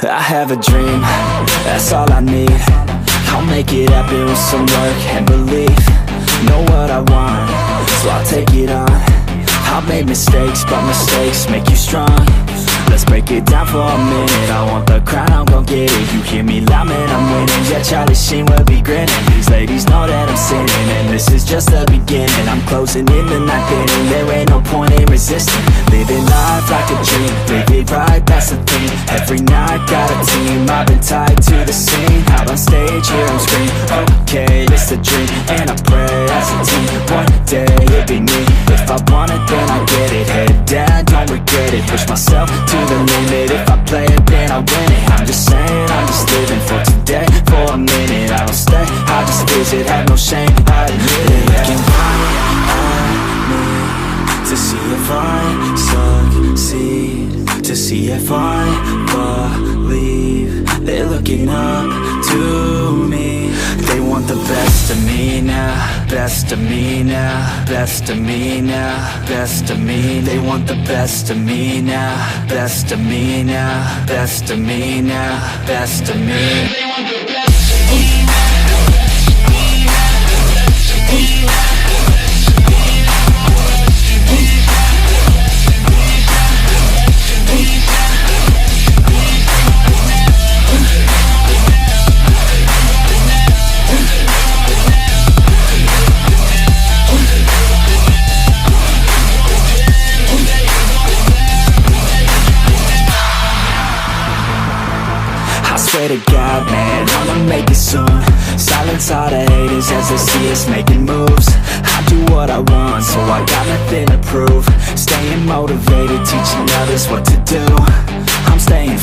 I have a dream, that's all I need. I'll make it happen with some work and belief. Know what I want, so I'll take it on. I've made mistakes, but mistakes make you strong. Let's break it down for a minute. I want the crown, I'm gon' get it. You hear me loud, man, I'm winning. Yeah, Charlie Sheen will be grinning. These ladies know that I'm sinning, and this is just the beginning. I'm closing in the ninth inning. There ain't no point in resisting. Living life like a dream, live it right, that's the thing. Every night got a team, I've been tied to the scene. Out on stage, here I'm scream. Okay, it's a dream, and I pray as a team. One day it'll be me. If I want it, then I get it. Head down, don't regret it. Push myself to the limit. If I play it, then I win it. I'm just saying, I'm just living for today. For a minute, I don't stay, I just visit. Have no shame, I admit it. Looking right at me to see if I succeed, to see if I believe. They're looking up to me. They want the best of me now, best of me now, best of me now, best of me. They want the best of me now, best of me now, best of me now, best of me. They want the best of me now. Swear to God, man, I'ma make it soon. Silence all the haters as they see us making moves. I do what I want, so I got nothing to prove. Staying motivated, teaching others what to do. I'm staying